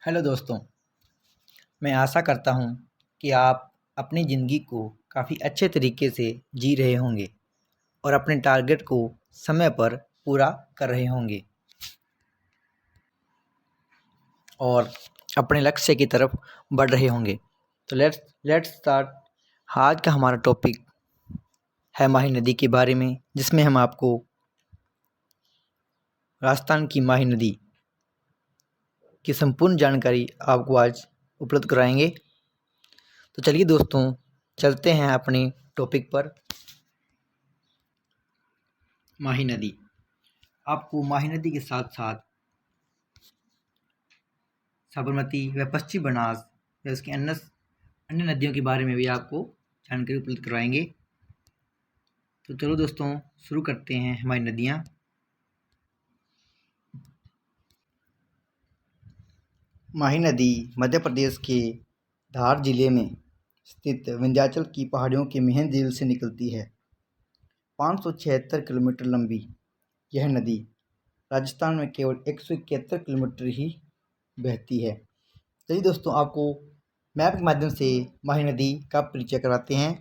Hello दोस्तों, मैं आशा करता हूँ कि आप अपनी ज़िंदगी को काफ़ी अच्छे तरीके से जी रहे होंगे और अपने टारगेट को समय पर पूरा कर रहे होंगे और अपने लक्ष्य की तरफ बढ़ रहे होंगे। तो लेट्स स्टार्ट। आज का हमारा टॉपिक है माही नदी के बारे में, जिसमें हम आपको राजस्थान की माही नदी की संपूर्ण जानकारी आपको आज उपलब्ध कराएंगे। तो चलिए दोस्तों, चलते हैं अपने टॉपिक पर। माही नदी, आपको माही नदी के साथ साथ साबरमती व पश्चिम बनास व उसकी अन्य नदियों के बारे में भी आपको जानकारी उपलब्ध करवाएंगे। तो चलो दोस्तों, शुरू करते हैं हमारी नदियाँ। माही नदी मध्य प्रदेश के धार जिले में स्थित विंध्याचल की पहाड़ियों के मेहंद झील से निकलती है। 576 किलोमीटर लंबी यह नदी राजस्थान में केवल 171 किलोमीटर ही बहती है। चलिए दोस्तों, आपको मैप के माध्यम से माही नदी का परिचय कराते हैं।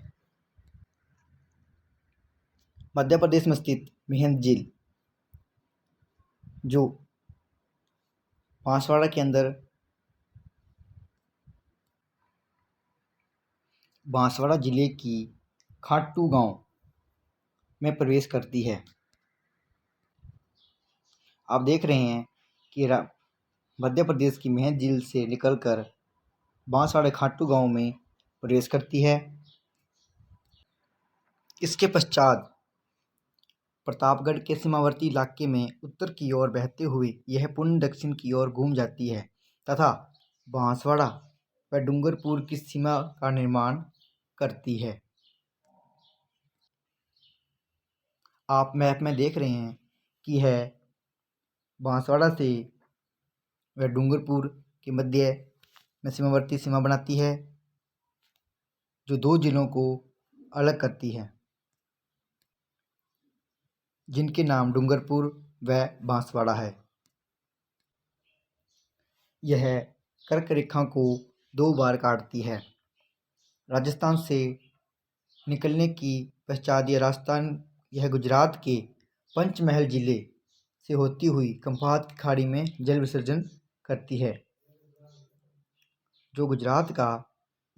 मध्य प्रदेश में स्थित मेहंद झील, जो बांसवाड़ा के अंदर बांसवाड़ा जिले की खाटू गांव में प्रवेश करती है। आप देख रहे हैं कि मध्य प्रदेश की मेहंद झील से निकलकर बांसवाड़ा खाटू गांव में प्रवेश करती है। इसके पश्चात प्रतापगढ़ के सीमावर्ती इलाके में उत्तर की ओर बहते हुए यह पुनः दक्षिण की ओर घूम जाती है तथा बांसवाड़ा व डूंगरपुर की सीमा का निर्माण करती है। आप मैप में देख रहे हैं कि यह बांसवाड़ा से व डूंगरपुर के मध्य में सीमावर्ती सीमा बनाती है, जो दो जिलों को अलग करती है, जिनके नाम डूंगरपुर व बांसवाड़ा है। यह कर्क रेखा को 2 बार काटती है। राजस्थान से निकलने की पश्चात यह गुजरात के पंचमहल जिले से होती हुई खंभात की खाड़ी में जल विसर्जन करती है, जो गुजरात का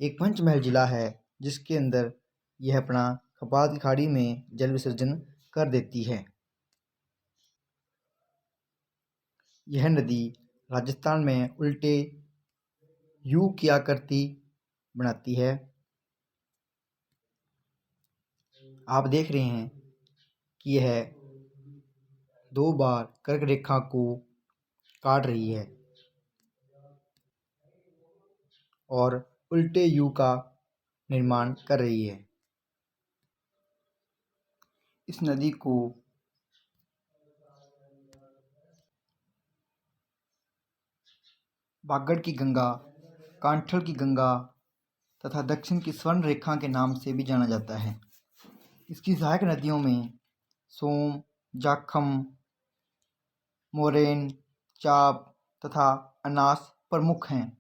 एक पंचमहल जिला है, जिसके अंदर यह अपना खंभात की खाड़ी में जल विसर्जन कर देती है। यह नदी राजस्थान में उल्टे यू की आकृति बनाती है। आप देख रहे हैं कि यह 2 बार कर्क रेखा को काट रही है और उल्टे यू का निर्माण कर रही है। इस नदी को बागड़ की गंगा, कांठल की गंगा तथा दक्षिण की स्वर्ण रेखा के नाम से भी जाना जाता है। इसकी सहायक नदियों में सोम, जाखम, मोरेन, चाप तथा अनास प्रमुख हैं,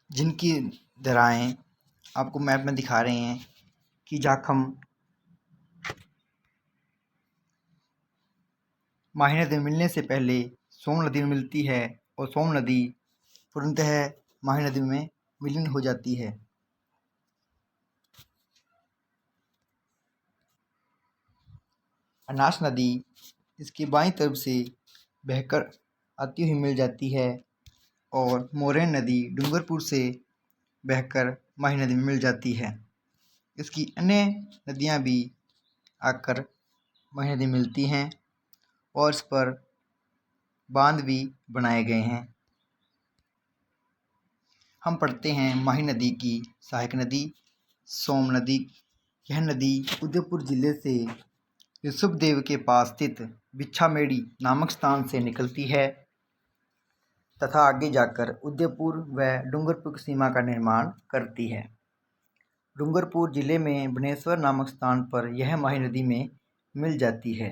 जिनकी धाराएं आपको मैप में दिखा रहे हैं कि जाखम माही नदी में मिलने से पहले सोम नदी में मिलती है और सोम नदी पूर्णतः माही नदी में विलीन हो जाती है। अनास नदी इसकी बाईं तरफ से बहकर आती हुई मिल जाती है और मोरेन नदी डूंगरपुर से बहकर माही नदी में मिल जाती है। इसकी अन्य नदियाँ भी आकर माही नदी मिलती हैं और इस पर बांध भी बनाए गए हैं। हम पढ़ते हैं माही नदी की सहायक नदी सोम नदी। यह नदी उदयपुर जिले से ऋषभदेव के पास स्थित बिच्छामेड़ी नामक स्थान से निकलती है तथा आगे जाकर उदयपुर व डूंगरपुर की सीमा का निर्माण करती है। डूंगरपुर जिले में बनेश्वर नामक स्थान पर यह माही नदी में मिल जाती है।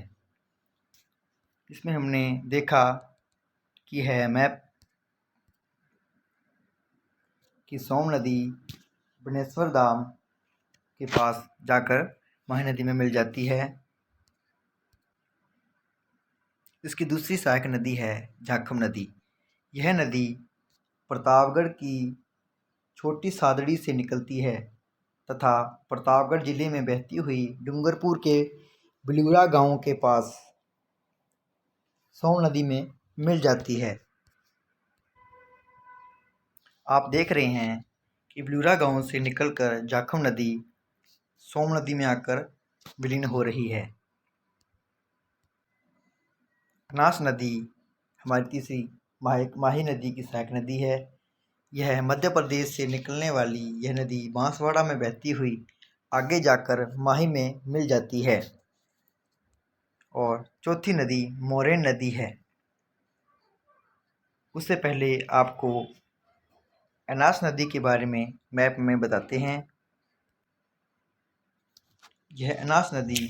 इसमें हमने देखा कि है मैप कि सोम नदी बनेश्वर धाम के पास जाकर माही नदी में मिल जाती है। इसकी दूसरी सहायक नदी है झाखम नदी। यह नदी प्रतापगढ़ की छोटी सादड़ी से निकलती है तथा प्रतापगढ़ जिले में बहती हुई डूंगरपुर के बिलूरा गांव के पास सोम नदी में मिल जाती है। आप देख रहे हैं कि बिलूरा गांव से निकलकर झाखम नदी सोम नदी में आकर विलीन हो रही है। अनास नदी हमारी तीसरी माही नदी की सहायक नदी है। यह मध्य प्रदेश से निकलने वाली यह नदी बांसवाड़ा में बहती हुई आगे जाकर माही में मिल जाती है। और चौथी नदी मोरेन नदी है। उससे पहले आपको अनास नदी के बारे में मैप में बताते हैं। यह अनास नदी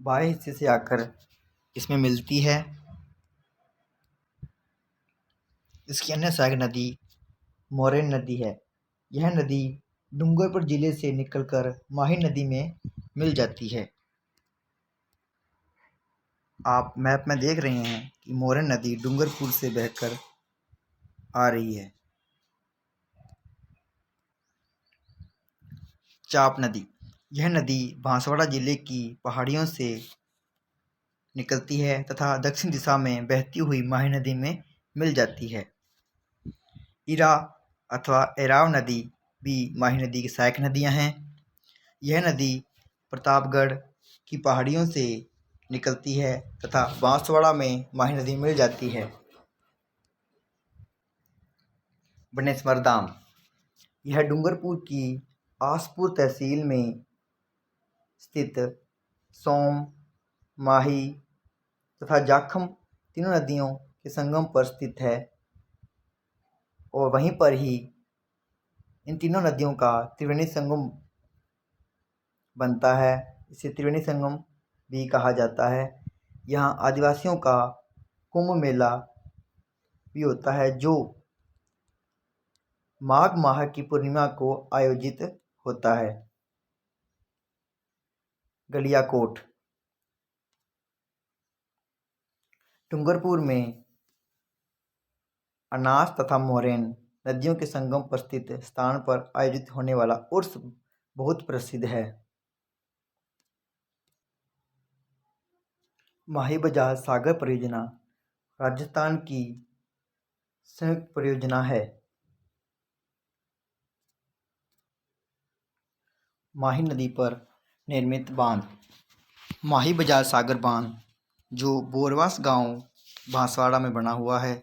बाएं हिस्से से आकर इसमें मिलती है। इसकी अन्य सहायक नदी मोरेन नदी है। यह नदी डूंगरपुर जिले से निकलकर माही नदी में मिल जाती है। आप मैप में देख रहे हैं कि मोरेन नदी डूंगरपुर से बहकर आ रही है। चाप नदी, यह नदी बांसवाड़ा जिले की पहाड़ियों से निकलती है तथा दक्षिण दिशा में बहती हुई माही नदी में मिल जाती है। इरा अथवा एराव नदी भी माही नदी की सहायक नदियां हैं। यह नदी प्रतापगढ़ की पहाड़ियों से निकलती है तथा बांसवाड़ा में माही नदी मिल जाती है। बनेश्वर धाम, यह डूंगरपुर की आसपुर तहसील में स्थित सोम, माही तथा जाखम तीनों नदियों के संगम पर स्थित है और वहीं पर ही इन तीनों नदियों का त्रिवेणी संगम बनता है। इसे त्रिवेणी संगम भी कहा जाता है। यहाँ आदिवासियों का कुंभ मेला भी होता है जो माघ माह की पूर्णिमा को आयोजित होता है। गलियाकोट, डूंगरपुर में अनास तथा मोरेन नदियों के संगम पर स्थित स्थान पर आयोजित होने वाला उर्स बहुत प्रसिद्ध है। माही बजाज सागर परियोजना राजस्थान की संयुक्त परियोजना है। माही नदी पर निर्मित बांध, माही बजाज सागर बांध जो बोरवास गांव बांसवाड़ा में बना हुआ है।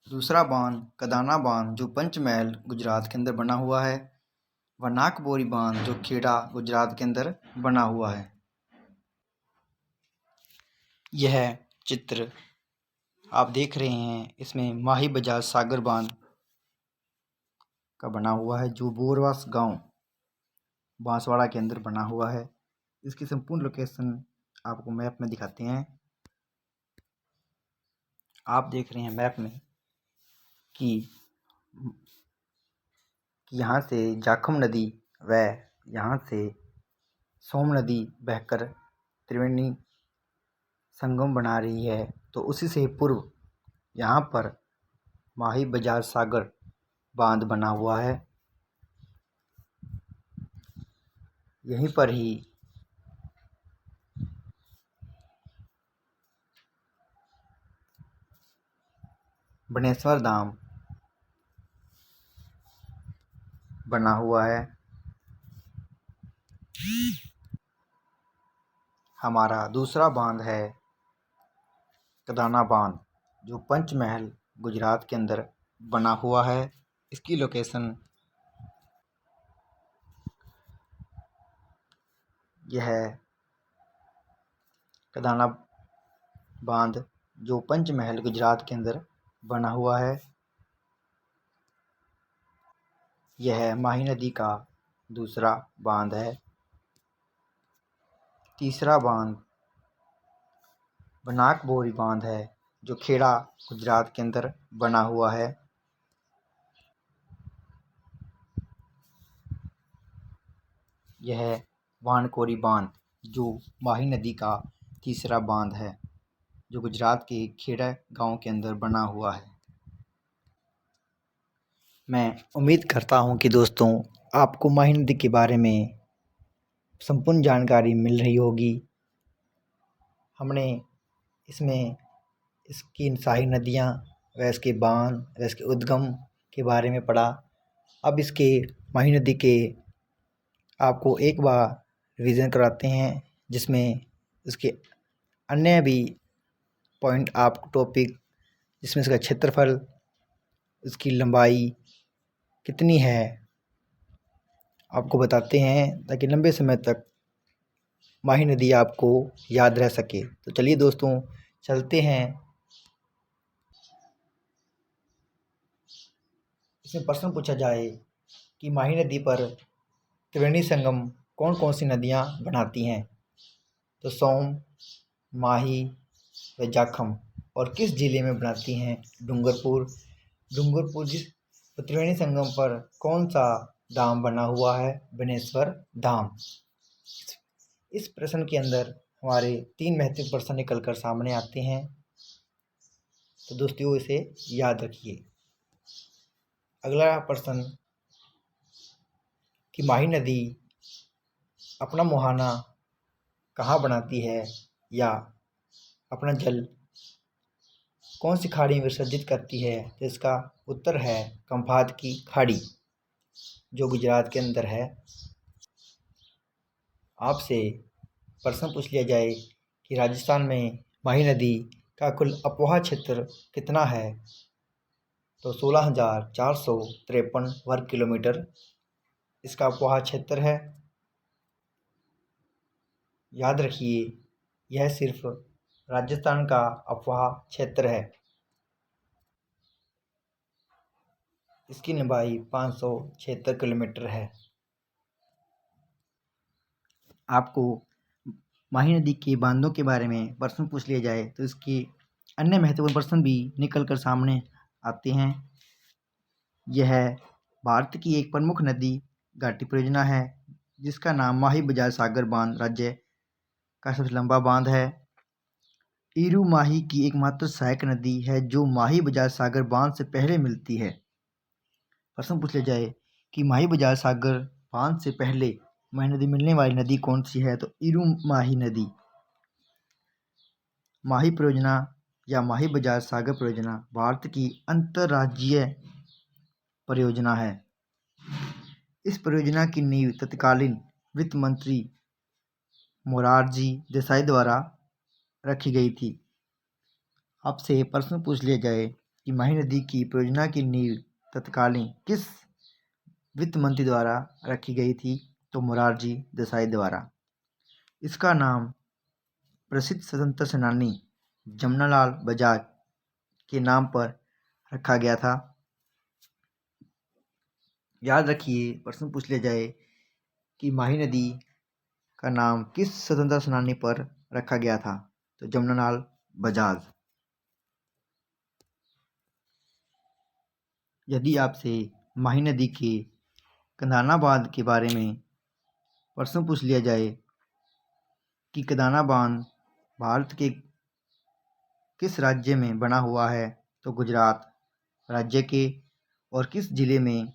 दूसरा बांध कदाना बांध जो पंचमहल गुजरात के अंदर बना हुआ है। व नाकबोरी बांध जो खेड़ा गुजरात के अंदर बना हुआ है। यह चित्र आप देख रहे हैं, इसमें माही बजाज सागर बांध का बना हुआ है जो बोरवास गांव बांसवाड़ा के अंदर बना हुआ है। इसकी संपूर्ण लोकेशन आपको मैप में दिखाते हैं। आप देख रहे हैं मैप में कि यहाँ से जाखम नदी व यहाँ से सोम नदी बहकर त्रिवेणी संगम बना रही है, तो उसी से पूर्व यहाँ पर माही बजाज सागर बांध बना हुआ है। यहीं पर ही बनेश्वर धाम बना हुआ है। हमारा दूसरा बांध है कदाना बांध जो पंचमहल गुजरात के अंदर बना हुआ है। इसकी लोकेशन यह कदाना बांध जो पंचमहल गुजरात के अंदर बना हुआ है। यह माही नदी का दूसरा बांध है। तीसरा बांध बनाकबोरी बांध है जो खेड़ा गुजरात के अंदर बना हुआ है। यह वानकोरी बांध जो माही नदी का तीसरा बांध है जो गुजरात के खेड़ा गांव के अंदर बना हुआ है। मैं उम्मीद करता हूं कि दोस्तों आपको माही नदी के बारे में संपूर्ण जानकारी मिल रही होगी। हमने इसमें इसकी शाही नदियाँ व इसके बांध व इसके उद्गम के बारे में पढ़ा। अब इसके माही नदी के आपको एक बार रिवीजन कराते हैं जिसमें इसके अन्य भी पॉइंट आप टॉपिक जिसमें इसका क्षेत्रफल, इसकी लंबाई कितनी है आपको बताते हैं ताकि लंबे समय तक माही नदी आपको याद रह सके। तो चलिए दोस्तों चलते हैं। इसमें प्रश्न पूछा जाए कि माही नदी पर त्रिवेणी संगम कौन कौन सी नदियाँ बनाती हैं, तो सोम, माही व जाखम, और किस जिले में बनाती हैं, डूंगरपुर। जिस त्रिवेणी संगम पर कौन सा धाम बना हुआ है, बनेश्वर धाम। इस प्रश्न के अंदर हमारे 3 महत्वपूर्ण प्रश्न निकलकर सामने आते हैं, तो दोस्तों इसे याद रखिए। अगला प्रश्न कि माही नदी अपना मुहाना कहाँ बनाती है या अपना जल कौन सी खाड़ी में विसर्जित करती है, तो इसका उत्तर है खंभात की खाड़ी जो गुजरात के अंदर है। आपसे प्रश्न पूछ लिया जाए कि राजस्थान में माही नदी का कुल अपवाह क्षेत्र कितना है, तो 16,453 वर्ग किलोमीटर इसका अपवाह क्षेत्र है। याद रखिए यह सिर्फ राजस्थान का अपवाह क्षेत्र है। इसकी लंबाई 576 किलोमीटर है। आपको माही नदी के बांधों के बारे में प्रश्न पूछ लिया जाए तो इसके अन्य महत्वपूर्ण प्रश्न भी निकल कर सामने आते हैं। यह भारत की एक प्रमुख नदी घाटी परियोजना है जिसका नाम माही बजाज सागर बांध राज्य का सबसे लंबा बांध है। ईरू माही की एकमात्र सहायक नदी है जो माही बजाज सागर बांध से पहले मिलती है। प्रश्न पूछ लिया जाए कि माही बजाज सागर बांध से पहले माही नदी मिलने वाली नदी कौन सी है, तो ईरू माही नदी। माही परियोजना या माही बजाज सागर परियोजना भारत की अंतर्राज्यीय परियोजना है। इस परियोजना की नींव तत्कालीन वित्त मंत्री मोरारजी देसाई द्वारा रखी गई थी। आपसे प्रश्न पूछ लिया जाए कि माही नदी की परियोजना की नींव तत्कालीन किस वित्त मंत्री द्वारा रखी गई थी, तो मोरारजी देसाई द्वारा। इसका नाम प्रसिद्ध स्वतंत्रता सेनानी जमनालाल बजाज के नाम पर रखा गया था। याद रखिए प्रश्न पूछ लिया जाए कि माही नदी का नाम किस स्वतंत्रता सेनानी पर रखा गया था, तो जमनालाल बजाज। यदि आपसे माही नदी के कंधाना बांध के बारे में प्रश्न पूछ लिया जाए कि कंधाना बांध भारत के किस राज्य में बना हुआ है, तो गुजरात राज्य के, और किस जिले में,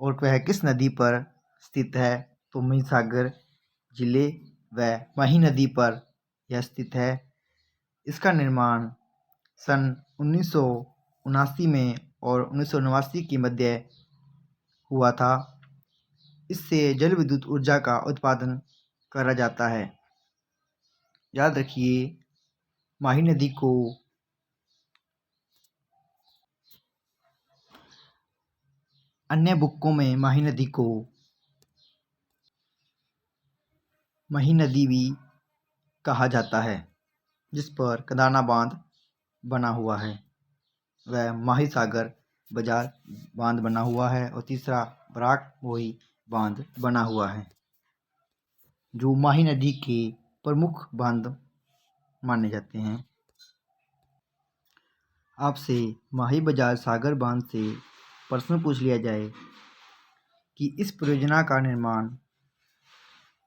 और वह किस नदी पर स्थित है, तो महिसागर जिले व माही नदी पर यह स्थित है। इसका निर्माण सन 1979 में और 1989 के मध्य हुआ था। इससे जल विद्युत ऊर्जा का उत्पादन करा जाता है। याद रखिए माही नदी को अन्य बुकों में माही नदी भी कहा जाता है जिस पर कंधाना बांध बना हुआ है, वह माही सागर बाजार बांध बना हुआ है, और तीसरा बराक बोई बांध बना हुआ है जो माही नदी के प्रमुख बांध माने जाते हैं। आपसे माही बजाज सागर बांध से प्रश्न पूछ लिया जाए कि इस परियोजना का निर्माण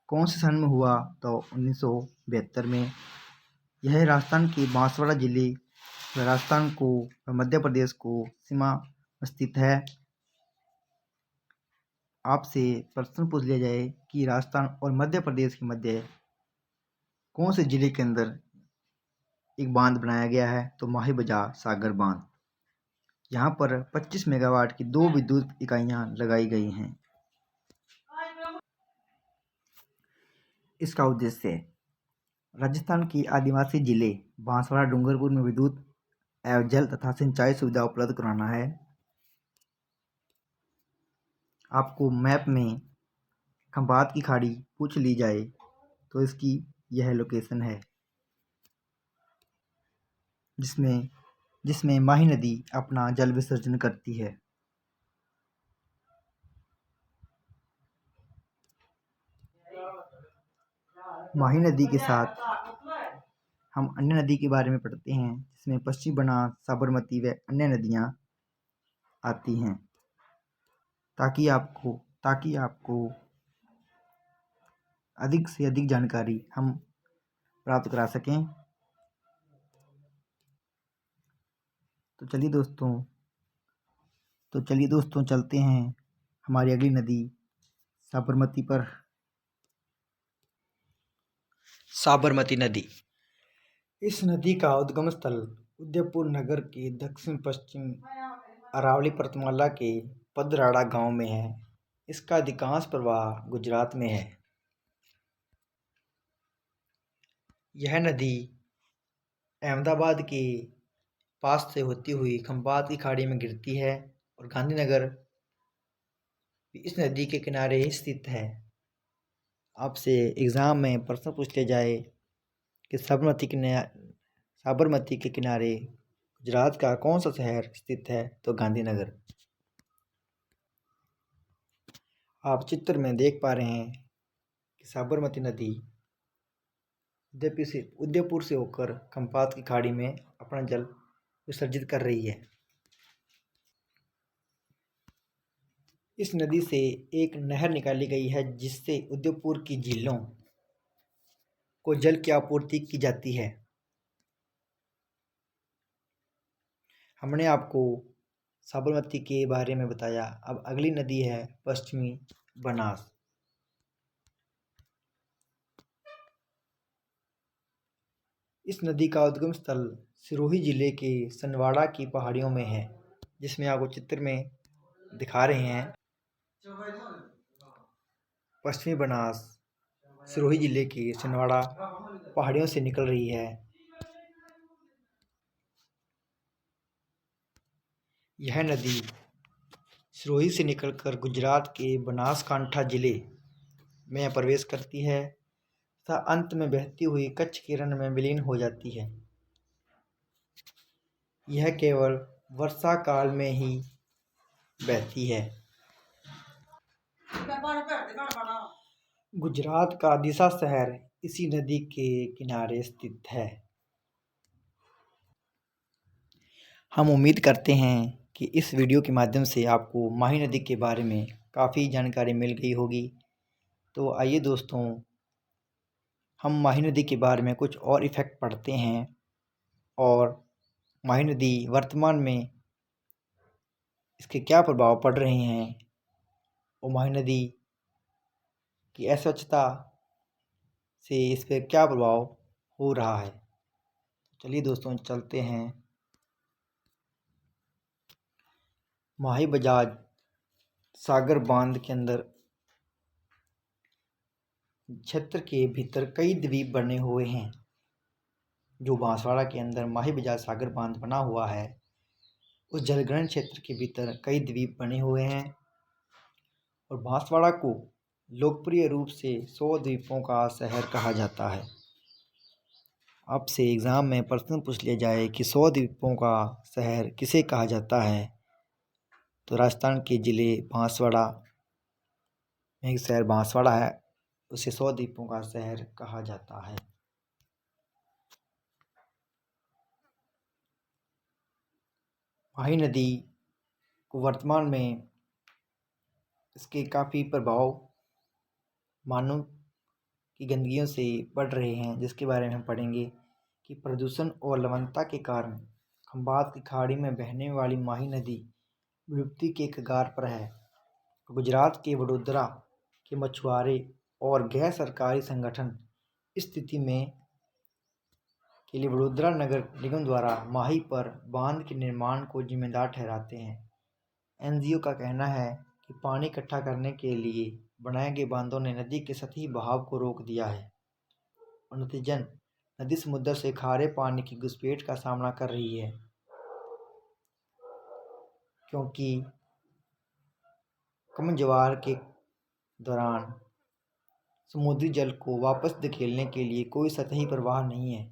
कौन से सन में हुआ, तो 1972 में। यह राजस्थान के बांसवाड़ा जिले, राजस्थान को मध्य प्रदेश को सीमा में स्थित है। आपसे प्रश्न पूछ लिया जाए कि राजस्थान और मध्य प्रदेश के मध्य कौन से जिले के अंदर एक बांध बनाया गया है, तो माही बजाज सागर बांध। यहाँ पर 25 मेगावाट की 2 विद्युत इकाइयाँ लगाई गई हैं। इसका उद्देश्य राजस्थान के आदिवासी जिले बांसवाड़ा डूंगरपुर में विद्युत एवं जल तथा सिंचाई सुविधा उपलब्ध कराना है। आपको मैप में खंभात की खाड़ी पूछ ली जाए तो इसकी यह लोकेशन है, जिसमें माही नदी अपना जल विसर्जन करती है। माही नदी के साथ हम अन्य नदी के बारे में पढ़ते हैं, जिसमें पश्चिमी बनास, साबरमती व अन्य नदियाँ आती हैं, ताकि आपको अधिक से अधिक जानकारी हम प्राप्त करा सकें। तो चलिए दोस्तों चलते हैं हमारी अगली नदी साबरमती पर। साबरमती नदी। इस नदी का उद्गम स्थल उदयपुर नगर के दक्षिण पश्चिम अरावली पर्वतमाला के पदराड़ा गांव में है। इसका अधिकांश प्रवाह गुजरात में है। यह नदी अहमदाबाद के पास से होती हुई खंभात की खाड़ी में गिरती है और गांधीनगर इस नदी के किनारे ही स्थित है। आपसे एग्ज़ाम में प्रश्न पूछ लिया जाए कि साबरमती के किनारे गुजरात का कौन सा शहर स्थित है, तो गांधीनगर। आप चित्र में देख पा रहे हैं कि साबरमती नदी उदयपुर से होकर खंभात की खाड़ी में अपना जल विसर्जित कर रही है। इस नदी से एक नहर निकाली गई है, जिससे उदयपुर की झीलों को जल की आपूर्ति की जाती है। हमने आपको साबरमती के बारे में बताया। अब अगली नदी है पश्चिमी बनास। इस नदी का उद्गम स्थल सिरोही जिले के सनवाड़ा की पहाड़ियों में है, जिसमें आपको चित्र में दिखा रहे हैं। पश्चिमी बनास सिरोही जिले की सनवाड़ा पहाड़ियों से निकल रही है। यह नदी सिरोही से निकलकर गुजरात के बनासकांठा जिले में प्रवेश करती है तथा अंत में बहती हुई कच्छ के रण में विलीन हो जाती है। यह केवल वर्षा काल में ही बहती है। गुजरात का दिशा शहर इसी नदी के किनारे स्थित है। हम उम्मीद करते हैं कि इस वीडियो के माध्यम से आपको माही नदी के बारे में काफ़ी जानकारी मिल गई होगी। तो आइए दोस्तों, हम माही नदी के बारे में कुछ और इफ़ेक्ट पढ़ते हैं और माही नदी वर्तमान में इसके क्या प्रभाव पड़ रहे हैं और माही नदी की अस्वच्छता से इस पर क्या प्रभाव हो रहा है। चलिए दोस्तों चलते हैं। माही बजाज सागर बांध के अंदर क्षेत्र के भीतर कई द्वीप बने हुए हैं। जो बांसवाड़ा के अंदर माही बजाज सागर बांध बना हुआ है, उस जलग्रहण क्षेत्र के भीतर कई द्वीप बने हुए हैं और बांसवाड़ा को लोकप्रिय रूप से 100 द्वीपों का शहर कहा जाता है। आपसे एग्ज़ाम में प्रश्न पूछ लिया जाए कि 100 द्वीपों का शहर किसे कहा जाता है, तो राजस्थान के ज़िले बांसवाड़ा में एक शहर बांसवाड़ा है, उसे 100 द्वीपों का शहर कहा जाता है। माही नदी को वर्तमान में इसके काफ़ी प्रभाव मानव की गंदगियों से बढ़ रहे हैं, जिसके बारे में हम पढ़ेंगे कि प्रदूषण और लवणता के कारण खंबात की खाड़ी में बहने वाली माही नदी विलुप्ति के कगार पर है। गुजरात के वडोदरा के मछुआरे और गैर सरकारी संगठन इस स्थिति में के लिए वडोदरा नगर निगम द्वारा माही पर बांध के निर्माण को जिम्मेदार ठहराते हैं। एनजीओ का कहना है कि पानी इकट्ठा करने के लिए बनाए गए बांधों ने नदी के सतही बहाव को रोक दिया है और नतीजन नदी समुद्र से खारे पानी की घुसपैठ का सामना कर रही है, क्योंकि कम ज्वार के दौरान समुद्री जल को वापस धकेलने के लिए कोई सतही प्रवाह नहीं है।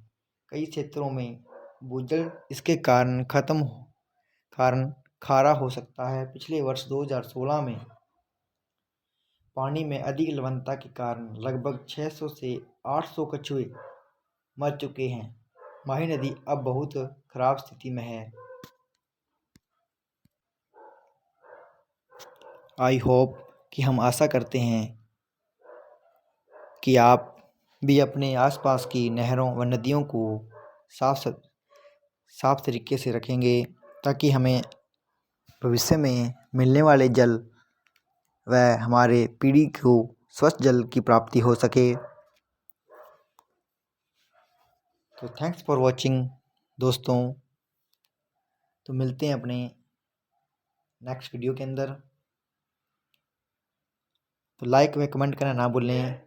कई क्षेत्रों में भूजल इसके कारण खारा हो सकता है। पिछले वर्ष 2016 में पानी में अधिक लवणता के कारण लगभग 600 से 800 कछुए मर चुके हैं। माही नदी अब बहुत खराब स्थिति में है। आई होप कि हम आशा करते हैं कि आप भी अपने आसपास की नहरों व नदियों को साफ तरीके से रखेंगे, ताकि हमें भविष्य में मिलने वाले जल व हमारे पीढ़ी को स्वच्छ जल की प्राप्ति हो सके। तो थैंक्स फॉर वॉचिंग दोस्तों। तो मिलते हैं अपने नेक्स्ट वीडियो के अंदर। तो लाइक व कमेंट करना ना भूलें।